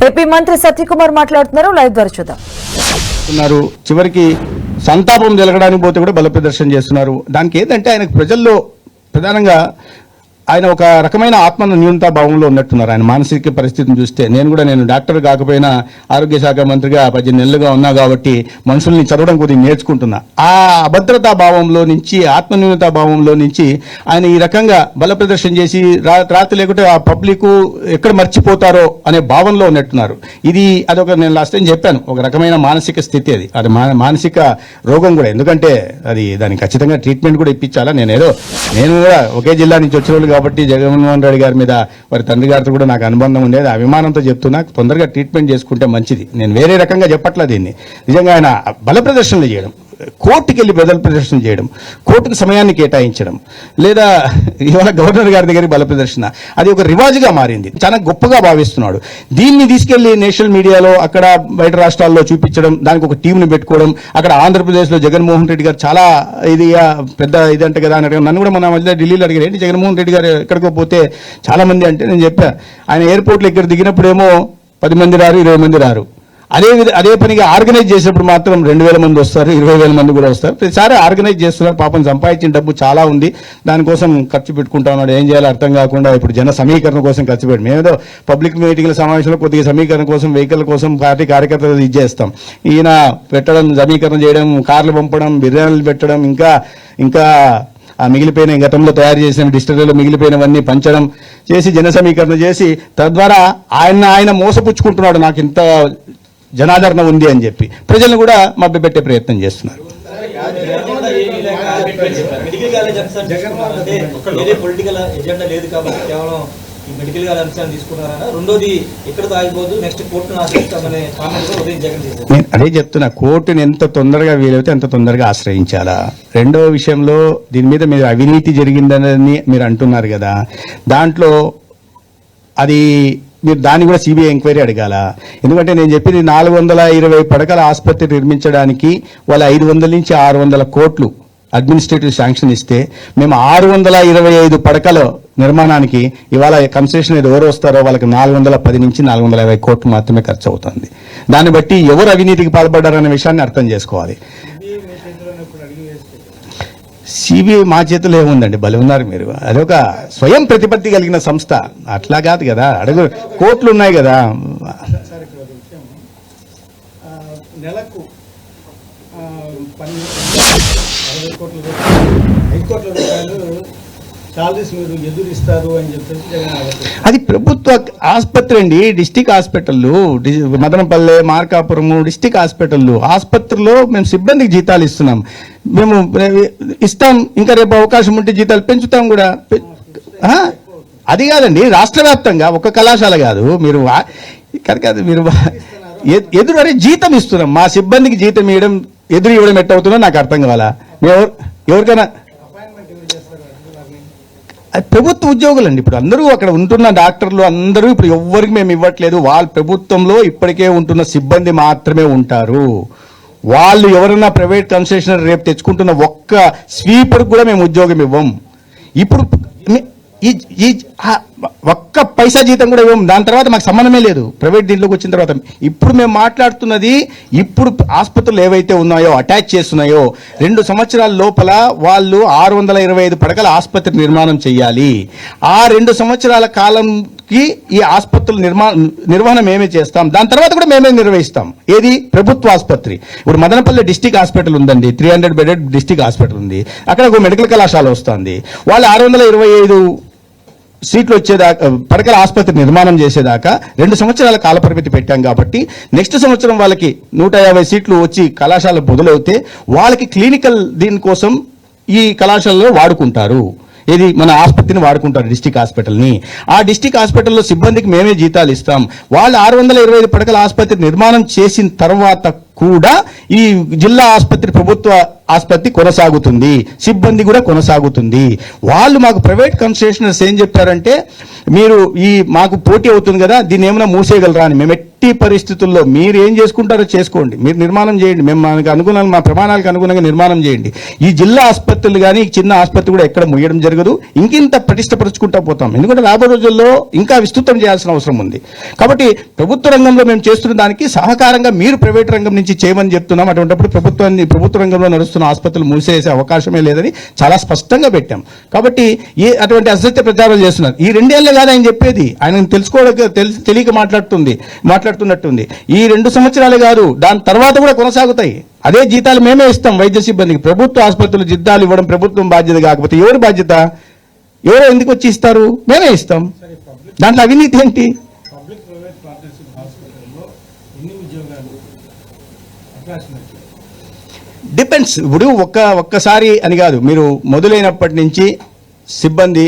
AP మంత్రి సత్యకుమార్ మాట్లాడుతున్నారు. Live ద్వారా చూద్దాం. చివరికి సంతాపం జరగడానికి పోతే కూడా బల ప్రదర్శన చేస్తున్నారు. దానికి ఏంటంటే ఆయనకు ప్రజల్లో ప్రధానంగా ఆయన ఒక రకమైన ఆత్మ న్యూనతా భావంలో ఉన్నట్టున్నారు. ఆయన మానసిక పరిస్థితిని చూస్తే నేను డాక్టర్ కాకపోయినా ఆరోగ్య శాఖ మంత్రిగా 18 నెలలుగా ఉన్నా కాబట్టి మనుషుల్ని చదవడం కొద్దిగా నేర్చుకుంటున్నా. ఆ అభద్రతా భావంలో నుంచి ఆత్మ న్యూనతా భావంలో నుంచి ఆయన ఈ రకంగా బల ప్రదర్శన చేసి రాత్రి లేకుంటే ఆ పబ్లిక్ ఎక్కడ మర్చిపోతారో అనే భావంలో ఉన్నట్టున్నారు. అదొక నేను లాస్ట్ టైం చెప్పాను, ఒక రకమైన మానసిక స్థితి. అది మానసిక రోగం కూడా. ఎందుకంటే దానికి ఖచ్చితంగా ట్రీట్మెంట్ కూడా ఇప్పించాలా. నేను కూడా ఒకే జిల్లా నుంచి వచ్చిన కాబట్టి జగన్మోహన్ రెడ్డి గారి మీద వారి తండ్రి గారితో కూడా నాకు అనుబంధం ఉండేది. అభిమానంతో చెప్తున్నా, తొందరగా ట్రీట్మెంట్ చేసుకుంటే మంచిది. నేను వేరే రకంగా చెప్పట్లేదు దీన్ని. నిజంగా ఆయన బల ప్రదర్శనలు చేయడం, కోర్టుకి వెళ్ళి బల ప్రదర్శన చేయడం, కోర్టుకు సమయాన్ని కేటాయించడం, లేదా ఇవాళ గవర్నర్ గారి దగ్గర బల ప్రదర్శన, అది ఒక రివాజుగా మారింది. చాలా గొప్పగా భావిస్తున్నాడు. దీన్ని తీసుకెళ్లి నేషనల్ మీడియాలో అక్కడ బయట రాష్ట్రాల్లో చూపించడం, దానికి ఒక టీంని పెట్టుకోవడం. అక్కడ ఆంధ్రప్రదేశ్లో జగన్మోహన్ రెడ్డి గారు చాలా పెద్ద ఇదంటే కదా అని నన్ను కూడా మన మధ్య ఢిల్లీలో అడిగారు, ఏంటి జగన్మోహన్ రెడ్డి గారు ఎక్కడికో పోతే చాలా మంది అంటే నేను చెప్పా, ఆయన ఎయిర్పోర్ట్లో ఇక్కడ దిగినప్పుడేమో 10 మంది రారు, 20 మంది రారు. అదే పనిగా ఆర్గనైజ్ చేసినప్పుడు మాత్రం 2000 మంది వస్తారు, 20,000 మంది కూడా వస్తారు. ప్రతిసారి ఆర్గనైజ్ చేస్తున్నారు. పాపం సంపాదించిన డబ్బు చాలా ఉంది, దానికోసం ఖర్చు పెట్టుకుంటా ఉన్నాడు. ఏం చేయాలో అర్థం కాకుండా ఇప్పుడు జన సమీకరణ కోసం ఖర్చు పెట్టి మేమేదో పబ్లిక్ మీటింగ్ల సమావేశంలో కొద్దిగా సమీకరణ కోసం, వెహికల్ కోసం పార్టీ కార్యకర్తలు ఇచ్చేస్తాం. ఈయన పెట్టడం, సమీకరణ చేయడం, కార్లు పంపడం, బిర్యానీలు పెట్టడం, ఇంకా ఆ మిగిలిపోయిన గతంలో తయారు చేసిన డిస్టిలరీలో మిగిలిపోయినవన్నీ పంచడం చేసి జన సమీకరణ చేసి తద్వారా ఆయన మోసపుచ్చుకుంటున్నాడు. నాకు ఇంత జనాదరణ ఉంది అని చెప్పి ప్రజలను కూడా మభ్యపెట్టే ప్రయత్నం చేస్తున్నారు. నేను అదే చెప్తున్నా, కోర్టుని ఎంత తొందరగా వీలైతే అంత తొందరగా ఆశ్రయించాలా. రెండవ విషయంలో దీని మీద మీరు అవినీతి జరిగిందని మీరు అంటున్నారు కదా, దాంట్లో మీరు దాన్ని కూడా సిబిఐ ఎంక్వైరీ అడగాల. ఎందుకంటే నేను చెప్పింది 420 పడకల ఆసుపత్రి నిర్మించడానికి వాళ్ళు 500 నుంచి 600 కోట్లు అడ్మినిస్ట్రేటివ్ శాంక్షన్ ఇస్తే మేము 625 పడకల నిర్మాణానికి ఇవాళ కన్సెషన్ ఎవరు వస్తారో వాళ్ళకి 410 నుంచి 420 కోట్లు మాత్రమే ఖర్చు అవుతుంది. దాన్ని బట్టి ఎవరు అవినీతికి పాల్పడ్డారనే విషయాన్ని అర్థం చేసుకోవాలి. సిబిఐ మా చేతిలో ఏముందండి, బలి ఉన్నారు మీరు. అదొక స్వయం ప్రతిపత్తి కలిగిన సంస్థ, అట్లా కాదు కదా. కోర్టులు ఉన్నాయి కదా. నెలకు 60 కోట్ల రూపాయలు సాలరీస్ మీరు ఎదురిస్తారు అని చెప్పేసి అది ప్రభుత్వ ఆసుపత్రి అండి. డిస్టిక్ హాస్పిటళ్ళు, మదనపల్లె, మార్కాపురము డిస్టిక్ ఆసుపత్రిలో మేము సిబ్బందికి జీతాలు ఇస్తున్నాం. మేము ఇస్తాం, ఇంకా రేపు అవకాశం ఉంటే జీతాలు పెంచుతాం కూడా. అది కాదండి, రాష్ట్ర వ్యాప్తంగా ఒక కళాశాల కాదు. మీరు ఎదురు జీతం ఇస్తున్నాం. మా సిబ్బందికి జీతం ఇవ్వడం ఎట్టవుతుందో నాకు అర్థం కావాలా. ఎవరికైనా ప్రభుత్వ ఉద్యోగులు అండి. ఇప్పుడు అందరూ అక్కడ ఉంటున్న డాక్టర్లు అందరూ ఇప్పుడు ఎవ్వరికి మేము ఇవ్వట్లేదు. వాళ్ళ ప్రభుత్వంలో ఇప్పటికే ఉంటున్న సిబ్బంది మాత్రమే ఉంటారు. వాళ్ళు ఎవరన్నా ప్రైవేట్ కన్సెషనర్ రేపు తెచ్చుకుంటున్న ఒక్క స్వీపర్ కూడా మేము ఉద్యోగం ఇవ్వం. ఇప్పుడు ఒక్క పైసా జీతం కూడా ఇవ్వం. దాని తర్వాత మాకు సంబంధమే లేదు ప్రైవేట్ దీంట్లోకి వచ్చిన తర్వాత. ఇప్పుడు మేము మాట్లాడుతున్నది ఇప్పుడు ఆసుపత్రులు ఏవైతే ఉన్నాయో, అటాచ్ చేస్తున్నాయో, 2 సంవత్సరాల లోపల వాళ్ళు 625 పడకల ఆసుపత్రి నిర్మాణం చేయాలి. ఆ 2 సంవత్సరాల కాలంకి ఈ ఆసుపత్రుల నిర్వహణ మేమే చేస్తాం. దాని తర్వాత కూడా మేమే నిర్వహిస్తాం. ఏది? ప్రభుత్వ ఆసుపత్రి. ఇప్పుడు మదనపల్లి డిస్టిక్ హాస్పిటల్ ఉందండి, 300 బెడెడ్ డిస్టిక్ హాస్పిటల్ ఉంది. అక్కడ ఒక మెడికల్ కళాశాల వస్తుంది. వాళ్ళు 625 సీట్లు వచ్చేదాకా, పడకల ఆసుపత్రి నిర్మాణం చేసేదాకా 2 సంవత్సరాల కాల పరిమితి పెట్టాం కాబట్టి నెక్స్ట్ సంవత్సరం వాళ్ళకి 150 సీట్లు వచ్చి కళాశాల మొదలవుతే వాళ్ళకి క్లినికల్ దీనికోసం ఈ కళాశాలలో వాడుకుంటారు. ఏది? మన ఆసుపత్రిని వాడుకుంటారు, డిస్టిక్ హాస్పిటల్ని. ఆ డిస్టిక్ హాస్పిటల్లో సిబ్బందికి మేమే జీతాలు ఇస్తాం. వాళ్ళు 625 పడకల ఆసుపత్రి నిర్మాణం చేసిన తర్వాత కూడా ఈ జిల్లా ఆసుపత్రి, ప్రభుత్వ ఆసుపత్రి కొనసాగుతుంది, సిబ్బంది కూడా కొనసాగుతుంది. వాళ్ళు మాకు ప్రైవేట్ కన్సెషనర్స్ ఏం చెప్పారంటే, మీరు మాకు పోటీ అవుతుంది కదా, దీన్ని ఏమైనా మూసేయగలరా అని. మేము ఎట్టి పరిస్థితుల్లో మీరు ఏం చేసుకుంటారో చేసుకోండి, మీరు నిర్మాణం చేయండి, మేము మనకు అనుగుణంగా మా ప్రమాణాలకు అనుగుణంగా నిర్మాణం చేయండి. ఈ జిల్లా ఆసుపత్రులు కానీ చిన్న ఆసుపత్రి కూడా ఎక్కడ ముయ్యడం జరగదు. ఇంకింత పటిష్టపరుచుకుంటా పోతాం, ఎందుకంటే రాబోయే రోజుల్లో ఇంకా విస్తృతం చేయాల్సిన అవసరం ఉంది. కాబట్టి ప్రభుత్వ రంగంలో మేము చేస్తున్న దానికి సహకారంగా మీరు ప్రైవేట్ రంగం నుంచి చేయమని చెప్తున్నాం. అటువంటిప్పుడు ప్రభుత్వ రంగంలో నడుస్తున్న ఆసుపత్రులు మూసేసే అవకాశమే లేదని చాలా స్పష్టంగా పెట్టాం. కాబట్టి అటువంటి అసత్య ప్రచారం చేస్తున్నారు. ఈ 2 ఏళ్ళే కాదు ఆయన చెప్పేది, ఆయన తెలియక మాట్లాడుతున్నట్టుంది. ఈ 2 సంవత్సరాలే కాదు, దాని తర్వాత కూడా కొనసాగుతాయి. అదే జీతాలు మేమే ఇస్తాం వైద్య సిబ్బందికి. ప్రభుత్వ ఆసుపత్రులు జీతాలు ఇవ్వడం ప్రభుత్వం బాధ్యత కాకపోతే ఎవరి బాధ్యత? ఎవరో ఎందుకు వచ్చి ఇస్తారు? మేమే ఇస్తాం. దాంట్లో అవినీతి ఏంటి? పబ్లిక్ ప్రైవేట్ పార్ట్నర్షిప్ హాస్పిటల్లో ఎన్ని ఉద్యోగాలు అవకాశం? డిపెండ్స్. ఇప్పుడు ఒక్కసారి అని కాదు, మీరు మొదలైనప్పటి నుంచి సిబ్బంది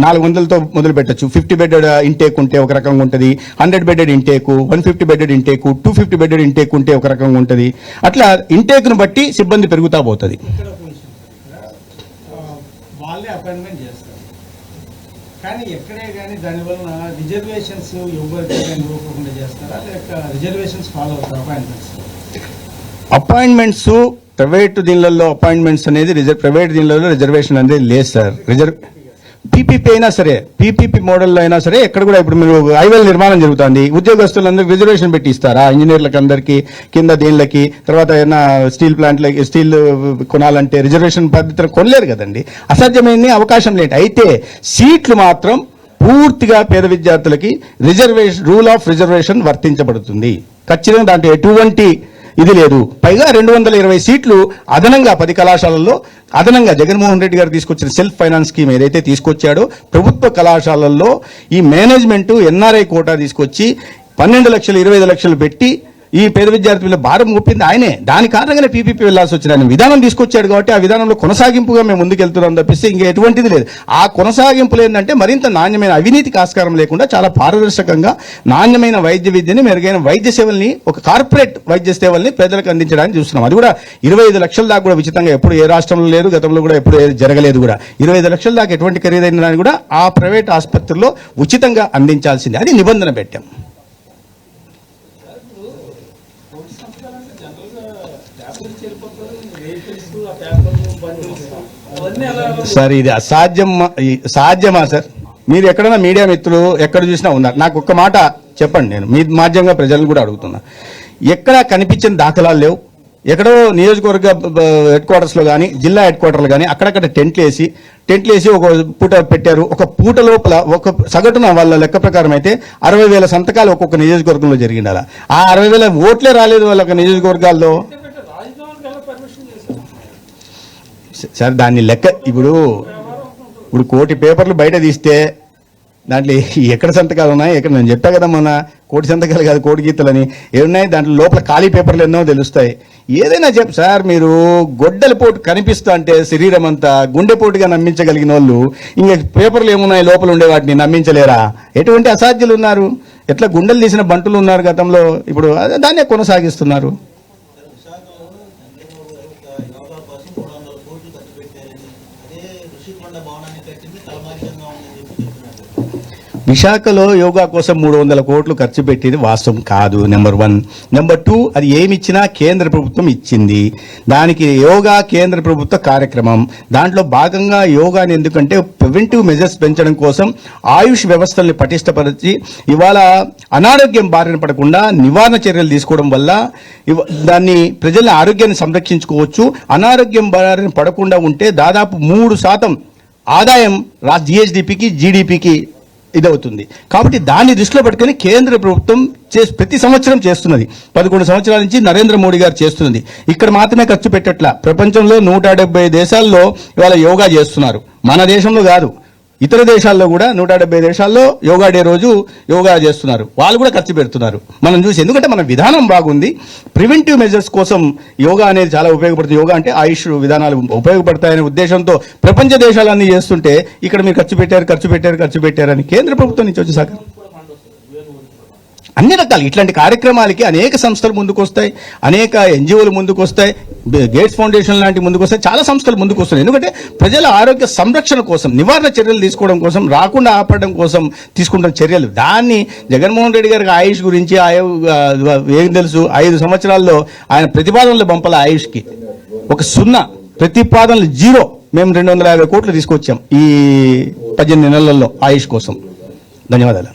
400తో మొదలు పెట్టచ్చు. 50 బెడెడ్ ఇంటేక్ ఉంటే ఒక రకంగా ఉంటుంది, 100 బెడెడ్ ఇంటేకు, 150 బెడెడ్ ఇంటేకు, 250 బెడెడ్ ఇంటేక్ ఉంటే ఒక రకంగా ఉంటుంది. అట్లా ఇంటేక్ను బట్టి సిబ్బంది పెరుగుతా పోతుంది. ఇక్కడ ఒక విషయం సార్, ఇక్కడ వాళ్ళే అపాయింట్మెంట్ చేస్తారు, కానీ ఎక్కడే కానీ దానివల్ల రిజర్వేషన్స్ ఎవరికి ఇవ్వకుండా చేస్తారా, లేక రిజర్వేషన్స్ ఫాలో అవుతారు అపాయింట్మెంట్స్ ప్రైవేట్ దీనిలలో అపాయింట్మెంట్స్ అనేది ప్రైవేట్ దీనిలలో రిజర్వేషన్ అనేది లేదు సార్. పీపీపీ అయినా సరే, పీపీపీ మోడల్లో అయినా సరే ఎక్కడ కూడా ఇప్పుడు మీరు హైవేల నిర్మాణం జరుగుతుంది, ఉద్యోగస్తులందరికీ రిజర్వేషన్ పెట్టి ఇస్తారా? ఇంజనీర్లకు అందరికీ, కింద దీనిలకి, తర్వాత ఏదైనా స్టీల్ ప్లాంట్లకి స్టీల్ కొనాలంటే రిజర్వేషన్ పద్ధతిలో కొనలేరు కదండి. అసాధ్యమైన అవకాశం లేదు. అయితే సీట్లు మాత్రం పూర్తిగా పేద విద్యార్థులకి రూల్ ఆఫ్ రిజర్వేషన్ వర్తించబడుతుంది. ఖచ్చితంగా దాంట్లో ఎటువంటి ఇది లేదు. పైగా 220 సీట్లు అదనంగా 10 కళాశాలల్లో అదనంగా జగన్మోహన్ రెడ్డి గారు తీసుకొచ్చిన సెల్ఫ్ ఫైనాన్స్ స్కీమ్ ఏదైతే తీసుకొచ్చాడో, ప్రభుత్వ కళాశాలల్లో ఈ మేనేజ్మెంట్ ఎన్ఆర్ఐ కోటా తీసుకొచ్చి 12 లక్షలు 25 లక్షలు పెట్టి ఈ పేద విద్యార్థుల భారం మోపింది ఆయనే. దాని కారణంగానే పీపీపీ వెళ్లాల్సి వచ్చిన ఆయన విధానం తీసుకొచ్చాడు. కాబట్టి ఆ విధానంలో కొనసాగింపుగా మేము ముందుకెళ్తున్నాం తప్పిస్తే ఇంకా ఎటువంటిది లేదు. ఆ కొనసాగింపులు ఏంటంటే మరింత నాణ్యమైన, అవినీతికి ఆస్కారం లేకుండా చాలా పారదర్శకంగా నాణ్యమైన వైద్య విద్యని, మెరుగైన వైద్య సేవల్ని, ఒక కార్పొరేట్ వైద్య సేవల్ని ప్రజలకు అందించడానికి చూస్తున్నాం. అది కూడా 25 లక్షల దాకా కూడా ఉచితంగా ఎప్పుడు ఏ రాష్ట్రంలో లేదు, గతంలో కూడా ఎప్పుడు జరగలేదు కూడా. 25 లక్షల దాకా ఎటువంటి ఖరీదైన దాన్ని కూడా ఆ ప్రైవేట్ ఆసుపత్రుల్లో ఉచితంగా అందించాల్సింది. అది నిబంధన పెట్టాం. సార్ ఇది సాధ్యమా సార్? మీరు ఎక్కడైనా మీడియా మిత్రులు ఎక్కడ చూసినా ఉన్నారు. నాకు ఒక్క మాట చెప్పండి, నేను మీ మాధ్యమంగా ప్రజలను కూడా అడుగుతున్నా. ఎక్కడ కనిపించిన దాఖలాలు లేవు. ఎక్కడో నియోజకవర్గ హెడ్ క్వార్టర్స్లో కానీ, జిల్లా హెడ్ క్వార్టర్లు కానీ అక్కడక్కడ టెంట్లు వేసి ఒక పూట పెట్టారు. ఒక పూట లోపల ఒక సగటున వాళ్ళ లెక్క ప్రకారం అయితే 60,000 సంతకాలు ఒక్కొక్క నియోజకవర్గంలో జరిగింది. అలా ఆ 60,000 ఓట్లే రాలేదు వాళ్ళ నియోజకవర్గాల్లో. సార్ దాన్ని లెక్క ఇప్పుడు 1 కోటి పేపర్లు బయట తీస్తే దాంట్లో ఎక్కడ సంతకాలు ఉన్నాయి? ఎక్కడ నేను చెప్పా కదా మొన్న, 1 కోటి సంతకాలు కాదు, 1 కోటి గీతలని ఏమున్నాయి దాంట్లో. లోపల ఖాళీ పేపర్లు ఎన్నో తెలుస్తాయి. ఏదైనా చెప్పు సార్. మీరు గొడ్డల పోటు కనిపిస్తా అంటే శరీరం అంతా గుండెపోటుగా నమ్మించగలిగిన వాళ్ళు ఇంకా పేపర్లు ఏమున్నాయి లోపల ఉండే వాటిని నమ్మించలేరా? ఎటువంటి అసాధ్యులు ఉన్నారు. ఎట్లా గుండెలు తీసిన బంటులు ఉన్నారు గతంలో, ఇప్పుడు దాన్నే కొనసాగిస్తున్నారు. విశాఖలో యోగా కోసం 300 కోట్లు ఖర్చు పెట్టేది వాస్తవం కాదు, నెంబర్ 1. నెంబర్ 2, అది ఏమిచ్చినా కేంద్ర ప్రభుత్వం ఇచ్చింది. దానికి యోగా కేంద్ర ప్రభుత్వ కార్యక్రమం. దాంట్లో భాగంగా యోగాని ఎందుకంటే ప్రివెంటివ్ మెజర్స్ పెంచడం కోసం ఆయుష్ వ్యవస్థల్ని పటిష్టపరిచి ఇవాళ అనారోగ్యం బారిన పడకుండా నివారణ చర్యలు తీసుకోవడం వల్ల దాన్ని ప్రజల ఆరోగ్యాన్ని సంరక్షించుకోవచ్చు. అనారోగ్యం బారిన పడకుండా ఉంటే దాదాపు 3% ఆదాయం జిఎస్డిపికి, జీడిపికి ఇదవుతుంది. కాబట్టి దాన్ని దృష్టిలో పెట్టుకుని కేంద్ర ప్రభుత్వం ప్రతి సంవత్సరం చేస్తున్నది. 11 సంవత్సరాల నుంచి నరేంద్ర మోడీ గారు చేస్తున్నది. ఇక్కడ మాత్రమే ఖర్చు పెట్టట్లా. ప్రపంచంలో 170 దేశాల్లో ఇవాళ యోగా చేస్తున్నారు. మన దేశంలో కాదు, ఇతర దేశాల్లో కూడా 170 దేశాల్లో యోగా డే రోజు యోగా చేస్తున్నారు. వాళ్ళు కూడా ఖర్చు పెడుతున్నారు మనం చూసి. ఎందుకంటే మన విధానం బాగుంది. ప్రివెంటివ్ మెజర్స్ కోసం యోగా అనేది చాలా ఉపయోగపడుతుంది. యోగా అంటే ఆయుష్ విధానాలు ఉపయోగపడతాయనే ఉద్దేశంతో ప్రపంచ దేశాలన్నీ చేస్తుంటే ఇక్కడ మీరు ఖర్చు పెట్టారని కేంద్ర ప్రభుత్వం నుంచి వచ్చి సహకారం అన్ని రకాలు ఇట్లాంటి కార్యక్రమాలకి అనేక సంస్థలు ముందుకు వస్తాయి, అనేక ఎన్జిఓలు ముందుకు వస్తాయి. గేట్స్ ఫౌండేషన్ లాంటి ముందుకు వస్తే చాలా సంస్థలు ముందుకు వస్తున్నాయి. ఎందుకంటే ప్రజల ఆరోగ్య సంరక్షణ కోసం, నివారణ చర్యలు తీసుకోవడం కోసం, రాకుండా ఆపడం కోసం తీసుకుంటున్న చర్యలు. దాన్ని జగన్మోహన్ రెడ్డి గారికి ఆయుష్ గురించి ఏం తెలుసు? 5 సంవత్సరాల్లో ఆయన ప్రతిపాదనలు పంపాల ఆయుష్కి ఒక 0, ప్రతిపాదనలు 0. మేము 250 కోట్లు తీసుకొచ్చాం ఈ 18 నెలల్లో ఆయుష్ కోసం. ధన్యవాదాలు.